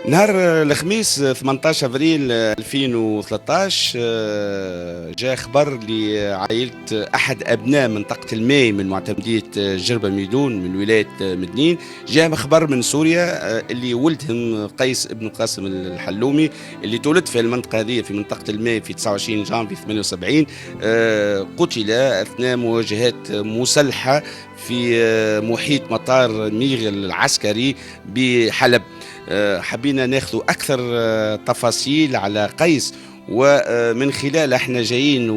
نهار الخميس 18 افريل 2013 جاء خبر لعائلة احد ابناء منطقة الماي من معتمدية جربة ميدون من ولاية مدنين. جاء خبر من سوريا اللي ولدهم قيس ابن قاسم الحلومي اللي تولد في المنطقة هذه في منطقة الماي في 29 جانفي 78. قتل اثناء مواجهات مسلحة في محيط مطار ميغ العسكري بحلب. حبينا ناخذ أكثر تفاصيل على قيس، ومن خلال احنا جايين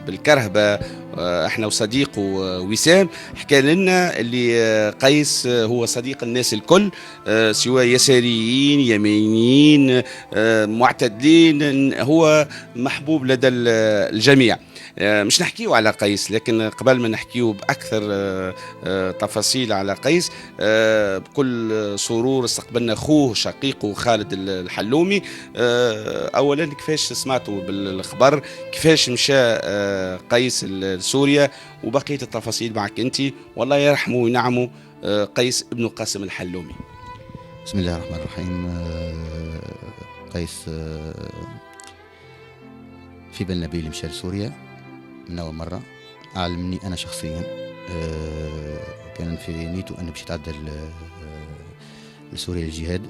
بالكرهبة احنا وصديقه وسام حكى لنا اللي قيس هو صديق الناس الكل، سواء يساريين يمينيين معتدلين، هو محبوب لدى الجميع. مش نحكيو على قيس، لكن قبل ما نحكيو بأكثر تفاصيل على قيس بكل سرور استقبلنا أخوه شقيقه خالد الحلومي. أولا كيفاش سمعتوا بالخبر، كيفاش مشى قيس لسوريا، وبقية التفاصيل معك أنت، والله يرحمه وينعمه قيس ابن قاسم الحلومي. بسم الله الرحمن الرحيم. قيس في بن نبيل مشى لسوريا من أول مرة، علمني أنا شخصيا. كان في نيته أنه باش يتعدى لسوريا للجهاد،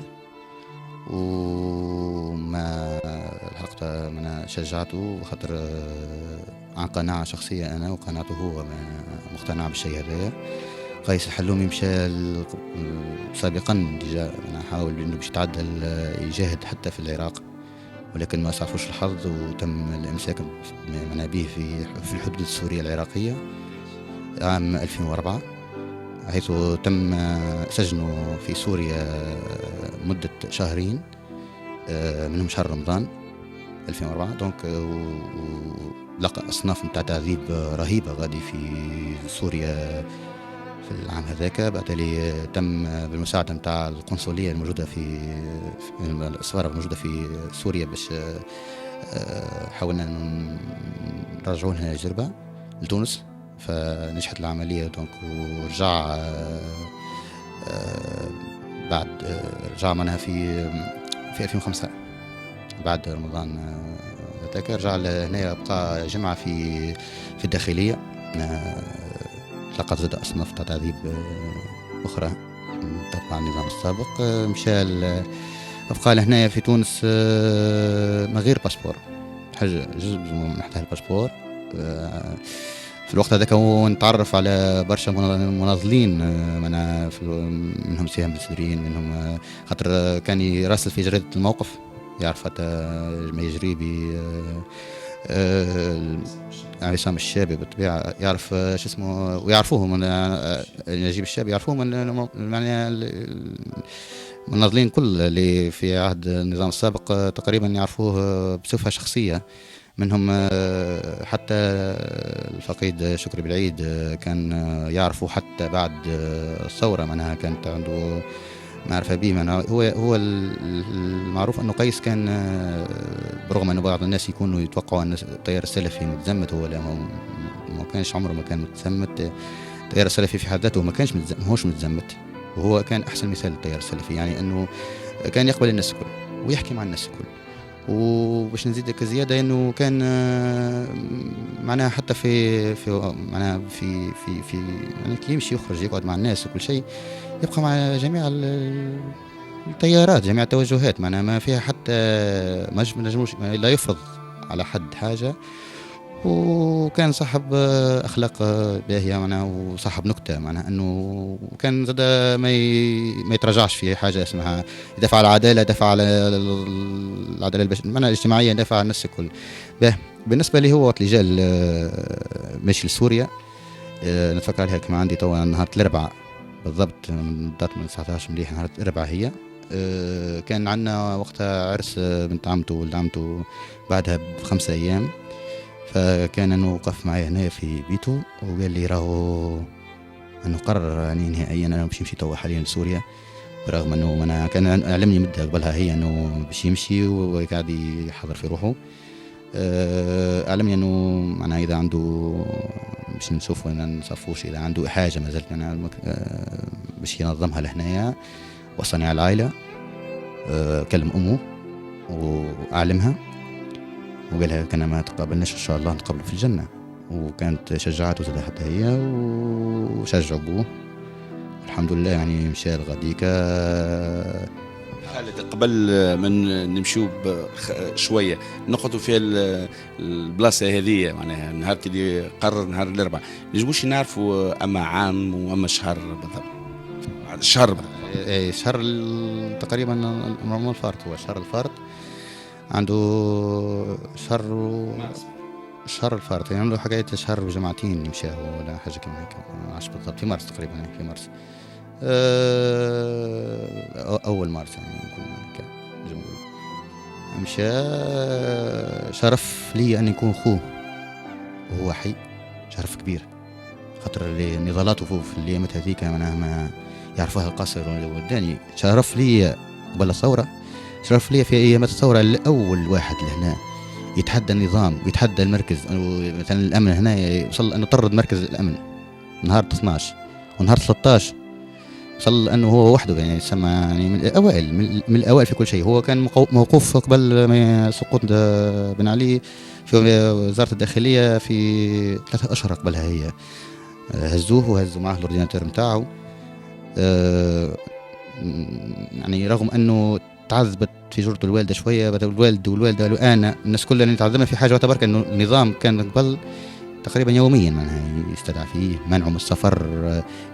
وما الحقت أنا شجعته خاطر عن قناعة شخصية أنا، وقناعته هو مقتنع بالشيء هذا. قيس الحلومي مشى سابقا أنا حاول أنه باش يتعدى يجاهد حتى في العراق، ولكن ما سعفوش الحظ وتم الإمساك به في الحدود السورية العراقية عام 2004، حيث تم سجنه في سوريا مدة شهرين، منهم شهر رمضان 2004. دونك لقى أصناف متاع تعذيب رهيبة غادي في سوريا في العام هذاك. بعد اللي تم بالمساعدة متاع القنصلية الموجودة في السفارة الموجودة في سوريا، باش حاولنا نرجعوا لها جربة لتونس، فنجحت العملية. دونك ورجع بعد رجع معنا في 2005 بعد رمضان هذاك، رجع لهنا بقى جمعة في الداخلية، لقد زاد أصناف تعذيب أخرى تبع النظام السابق. مشى بقى لهنا في تونس من غير باسبور، حاجة جزء من نحتاج الباسبور. في الوقت هذاك هو نتعرف على برشا مناضلين، منهم سهام السوريين، منهم خاطر كان يراسل في جريدة الموقف، يعرف حتى ما يجري عصام الشابي بالطبيعة، يعرف شو اسمه، ويعرفوه من نجيب الشابي، يعرفوه من يعني المناضلين كل اللي في عهد النظام السابق تقريبا يعرفوه بصفة شخصية. منهم حتى الفقيد شكري بالعيد كان يعرفه حتى بعد الثورة، معناها كانت عنده معرفة به. هو المعروف أنه قيس كان برغم أنه بعض الناس يكونوا يتوقعوا أن التيار السلفي متزمت، هو لا، ما كانش عمره ما كان متزمت. التيار السلفي في حد ذاته ما هوش متزمت، وهو كان أحسن مثال للتيار السلفي، يعني أنه كان يقبل الناس الكل ويحكي مع الناس الكل. وباش نزيدك زيادة أنه كان معناها حتى في معناها في يعني كي يمشي يخرج يقعد مع الناس وكل شيء، يبقى مع جميع التيارات جميع التوجهات، معناها ما فيها حتى ما نجموش لا يفرض على حد حاجة. وكان صاحب أخلاق باهية معناها، وصاحب نكتة معناها أنه كان زاد ما يتراجعش في حاجة اسمها يدافع على العدالة، يدافع على العدالة معناها الاجتماعية، يدافع على الناس الكل. بالنسبة لي هو وقت اللي جاء ماشي لسوريا، نتفكر عليها كما عندي توا نهار الأربعاء بالضبط، من 19 مليح نهار الأربعاء هي. كان عندنا وقتها عرس بنت عمته ولد عمته بعدها ب5 أيام، فكان انه وقف معي هنا في بيته وقال لي راهو انه قرر يعني نهائيا انه باش يمشي توا حاليا لسوريا، برغم انه انا كان علمني مده قبلها هي انه باش يمشي وقاعد يحضر في روحه. علمني انه معناها اذا عنده باش نشوفوا ان نصفوش اذا عنده حاجه ما زالت باش ينظمها لهنايا وصنع العائله. كلم امه واعلمها وقال لها كان ما تقابلناش ان شاء الله نتقابلوا في الجنه، وكانت شجعته زاد حتى هي وشجع ابوه. الحمد لله يعني مشى لغاديكا. خالد قبل من نمشيو شويه نقطوا في البلاصه هذه، معناها نهار اللي قرر نهار الاربعاء نجموش نعرفوا اما عام واما شهر بالضبط؟ الشهر شهر تقريبا نورمال الفارط، هو شهر الفارط عنده شهر الفارط، يعني عنده حكاية شهر وجمعتين يمشاه ولا حاجة كما هيك، ما عرفتش بالضبط، في مارس تقريبا، يعني في مارس أول مارس يعني نكون هيك مشى. شرف لي أن يكون أخوه وهو حي، شرف كبير، خاطر نضالاته في الأيامات هذيك معناها ما يعرفوها القصر والداني. شرف لي قبل الثورة، شرف لي في أيامات الثورة الأول واحد لهنا يتحدى النظام ويتحدى المركز. مثلا الأمن هنا يوصل أنه طرد مركز الأمن نهار 12 ونهار 13، وصل أنه هو وحده يعني يسمى يعني من الأوائل في كل شيء. هو كان موقوف قبل ما سقوط بن علي في وزارة الداخلية في 3 أشهر قبلها، هي هزوه وهزوا معه الأورديناتور متاعه. يعني رغم أنه تعذبت في جرة الوالدة شوية، الوالد والوالدة قالوا أنا الناس كلها اللي تعذبنا في حاجة وتبارك أنه النظام كان قبل تقريبا يوميا معناها يستدعى فيه، منعه من السفر،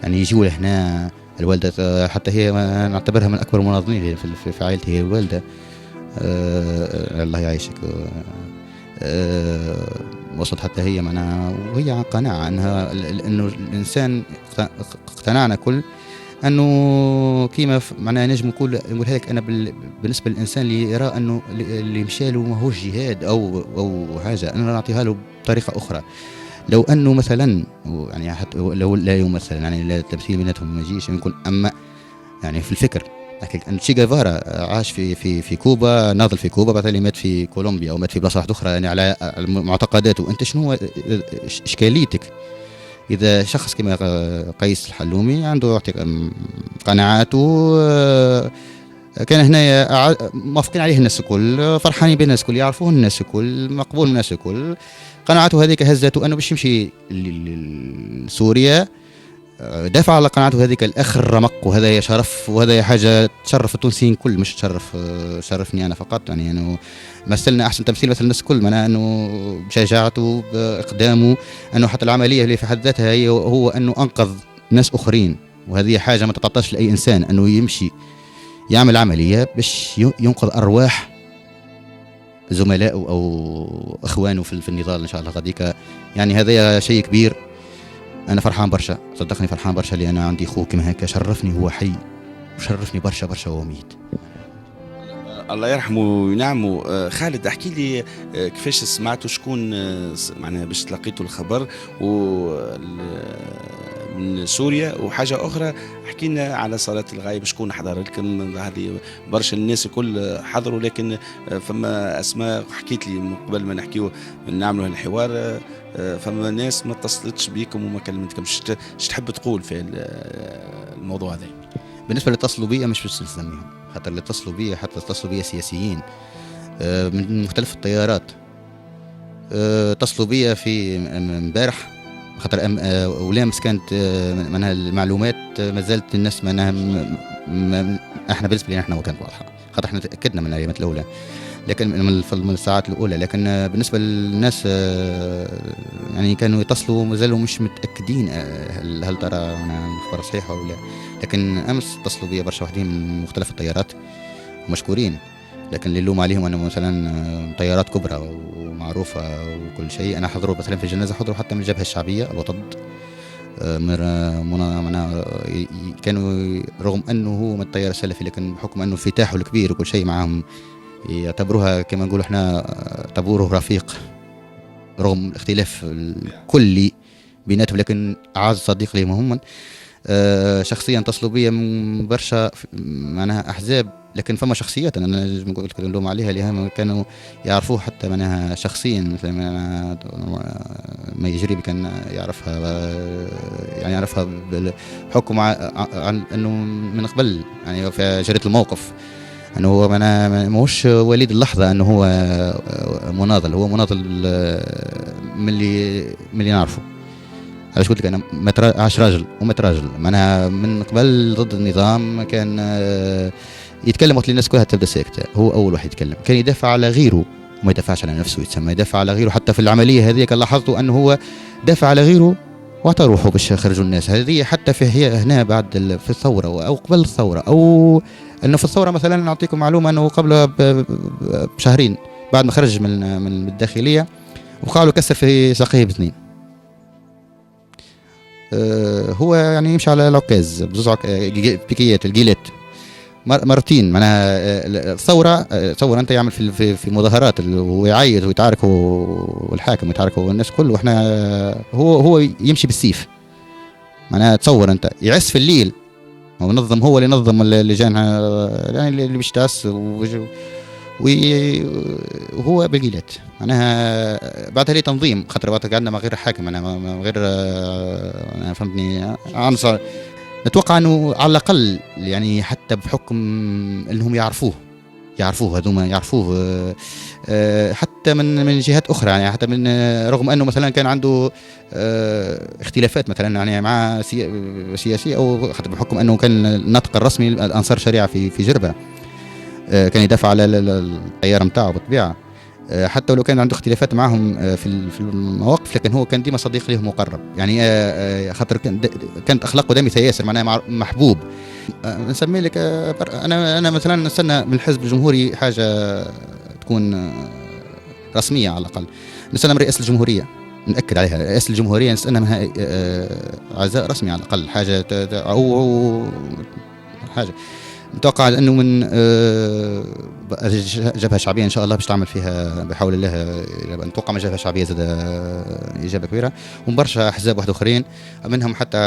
يعني يجوا لهنا. الوالدة حتى هي نعتبرها من أكبر المناضلين في عائلتي، هي الوالدة الله يعيشك. وصلت حتى هي معناها وهي عن قناعة أنها أنه الإنسان اقتنعنا كل أنه كيما معناها نجم نقولها لك أنا بالنسبة للإنسان اللي يرى أنه اللي مشاله ما هوش جهاد أو حاجة، أنا نعطيها له بطريقة أخرى. لو أنه مثلا يعني حتى لو لا يمثل يعني لا التمثيل بيناتهم ما يجيش يكون، أما يعني في الفكر أحكي أن تشي جيفارا عاش في كوبا، ناضل في كوبا، بعد مات في كولومبيا أو مات في بلاصة أخرى يعني على معتقداته. أنت شنو إشكاليتك إذا شخص كما قيس الحلومي عنده قناعاته كان هنا موافقين عليه الناس الكل، فرحانين به الناس الكل، يعرفوه الناس الكل، مقبول من الناس الكل، قناعته هذيك هزته أنه باش يمشي لسوريا، دافع على قناعته هذيك الأخ الرمق، وهذا شرف وهذا حاجة تشرف التونسيين كل، مش شرفني أنا فقط. يعني أنه مثلنا أحسن تمثيل مثل الناس كل، معناه أنه بشجاعته بإقدامه، أنه حتى العملية اللي في حد ذاتها هو أنه أنقذ ناس أخرين، وهذه حاجة ما تتعطاش لأي إنسان أنه يمشي يعمل عملية باش ينقذ أرواح زملائه أو إخوانه في النضال إن شاء الله غاديك. يعني هذا شيء كبير، أنا فرحان برشا، صدقني فرحان برشا، لأن أنا عندي أخوه كما هكا شرفني هو حي، وشرفني برشا برشا وهو ميت. الله يرحمه وينعمه. خالد احكي لي كيفاش سمعتوا، شكون معناها باش تلقيتوا الخبر من سوريا؟ وحاجة أخرى احكي لنا على صلاة الغائب، شكون حضر لكم؟ هذه برشا الناس الكل حضروا، لكن فما أسماء حكيت لي من قبل ما نحكيو نعملوا الحوار، فما ناس ما اتصلتش بيكم وما كلمتكمش. ايش تحب تقول في الموضوع هذا؟ بالنسبة اللي اتصلوا بي مش بس نسميهم، حتى اللي اتصلوا بي حتى اتصلوا بي سياسيين من مختلف التيارات، اتصلوا بي في امبارح، خاطر ولامس كانت معناها المعلومات ما زالت الناس معناها احنا بالنسبه لنا احنا ما كانت واضحه، خاطر احنا تاكدنا من الايامات الاولى، لكن من الساعات الاولى، لكن بالنسبه للناس يعني كانوا يتصلوا ما زالوا مش متاكدين هل ترى الخبر صحيح او لا. لكن امس اتصلوا بي برشا واحدين من مختلف التيارات مشكورين، لكن اللي نلوم عليهم انه مثلا طيارات كبرى ومعروفه وكل شيء. انا حضروا مثلا في الجنازه، حضروا حتى من الجبهه الشعبيه الوطد، كانوا رغم انه هو من التيار السلفي، لكن بحكم انه انفتاحه الكبير وكل شيء معهم يعتبروها كما نقول احنا طابوره رفيق، رغم الاختلاف الكلي بيناتهم، لكن اعز صديق لهم هم. شخصيا اتصلوا بي من برشا معناها احزاب، لكن فما شخصيات انا نقول لك نلوم عليها اللي كانوا يعرفوه حتى معناها شخصيا، مثل ما يجري كان يعرفها، يعني يعرفها بحكم عن انه من قبل يعني في جريت الموقف انه هو ماهوش وليد اللحظه، انه هو مناضل، هو مناضل من اللي نعرفه. علاش قلت لك انا عاش راجل ومات راجل، معناها من قبل ضد النظام كان يتكلم وقت الناس كلها تبدا ساكته، هو اول واحد يتكلم، كان يدافع على غيره وما يدافعش على نفسه، يتسمى يدافع على غيره. حتى في العمليه هذه كان لاحظتوا انه هو دافع على غيره واعطى روحه باش يخرجوا الناس. هذه حتى في هنا بعد في الثوره او قبل الثوره، او انه في الثوره مثلا نعطيكم معلومه انه قبل بشهرين بعد ما خرج من الداخليه وقع له كسر في ساقيه باثنين. هو يعني يمشي على العكاز بزوز بيكيات الجيلات مرتين. معناها الثوره تصور انت يعمل في مظاهرات ويعيط ويتعارك والحاكم ويتعارك والناس كله، واحنا هو يمشي بالسيف. معناها تصور انت يعس في الليل ومنظم، هو اللي نظم اللجان يعني اللي باش تعس وهو بالجيلات. معناها بعد هذه تنظيم، خاطر بعد قعدنا مع غير حاكم، انا ما غير أنا فهمتني عنصر. نتوقع انه على الاقل يعني حتى بحكم انهم يعرفوه هذوما يعرفوه حتى من جهات اخرى، يعني حتى من رغم انه مثلا كان عنده اختلافات مثلا يعني مع سياسيه، او حتى بحكم انه كان الناطق الرسمي الانصار الشريعه في جربه، كان يدافع على التيار نتاعو بالطبيعه، حتى ولو كان عنده اختلافات معهم في المواقف، لكن هو كان ديما صديق لهم مقرب. يعني خاطر كانت اخلاقه دامثه ياسر، معناها محبوب. نسمي لك انا مثلا نستنى من الحزب الجمهوري حاجه تكون رسميه على الاقل. نستنى من رئاسه الجمهوريه، نأكد عليها، رئاسه الجمهوريه نستنى منها عزاء رسمي على الاقل، حاجه او حاجه. نتوقع انه من جبهه شعبيه ان شاء الله باش تعمل فيها بحول الله. نتوقع من جبهه شعبيه زاد اجابه كبيره، وبرشا احزاب واحد اخرين منهم حتى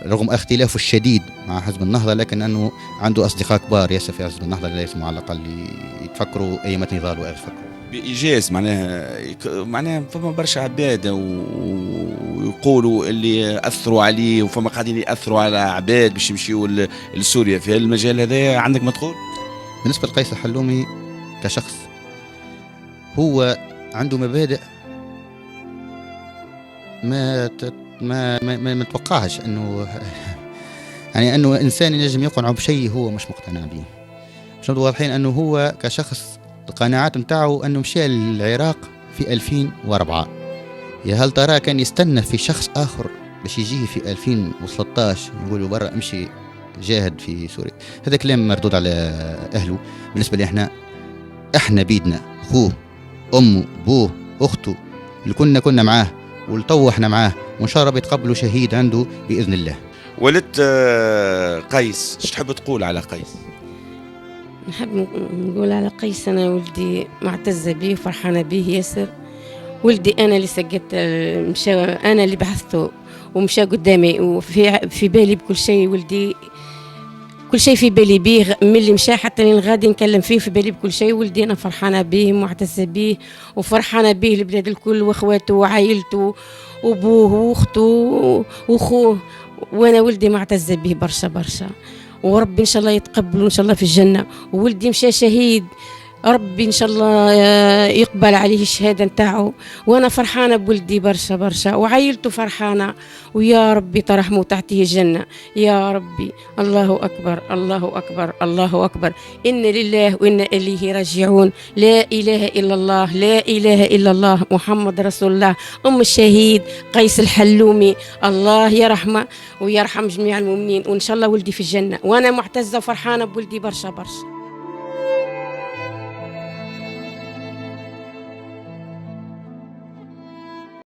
رغم اختلافه الشديد مع حزب النهضه، لكن انه عنده اصدقاء كبار ياسر في حزب النهضه اللي يسمعوا على الاقل يتفكروا ايامات نضال ويفكروا بايجاز. معناها فما برشا عباد ويقولوا اللي اثروا عليه، وفما قاعدين ياثروا على عباد باش يمشيوا لسوريا. في المجال هذا عندك ما تقول؟ بالنسبه لقيس الحلومي كشخص، هو عنده مبادئ ما نتوقعش انه يعني انه انسان ينجم يقنع بشيء هو مش مقتنع به. مش واضحين انه هو كشخص القناعات نتاعو انه مشى للعراق في 2004. يا هل ترى كان يستنى في شخص اخر باش يجيه في 2013 يقولوا برا امشي جاهد في سوريا؟ هذا كلام مردود على اهله. بالنسبه لي احنا بيدنا اخوه امه بوه اخته اللي كنا معاه، والتو احنا معاه، وان شاء الله بيتقبلوا شهيد عنده باذن الله. ولدت قيس، ايش تحب تقول على قيس؟ نحب نقول على قيس أنا ولدي معتزة به وفرحانة به ياسر. ولدي أنا اللي سقطت، أنا اللي بحثته ومشى قدامي وفي بالي بكل شيء. ولدي كل شيء في بالي به من اللي مشى حتى اللي غادي نكلم فيه في بالي بكل شيء. ولدي أنا فرحانة به معتزة به وفرحانة به البلاد الكل وأخواته وعائلته وأبوه وأخته وأخوه، وأنا ولدي معتزة به برشا برشا، وربي إن شاء الله يتقبله إن شاء الله في الجنة. وولدي مشى شهيد، ربي إن شاء الله يقبل عليه الشهادة نتاعو، وأنا فرحانة بولدي برشا برشا، وعائلته فرحانة، ويا ربي ترحمه تحته الجنة يا ربي. الله أكبر الله أكبر الله أكبر، إن لله وإنا إليه راجعون. لا إله إلا الله لا إله إلا الله محمد رسول الله. أم الشهيد قيس الحلومي، الله يرحمه ويرحم جميع المؤمنين، وإن شاء الله ولدي في الجنة، وأنا معتزة وفرحانة بولدي برشا برشا.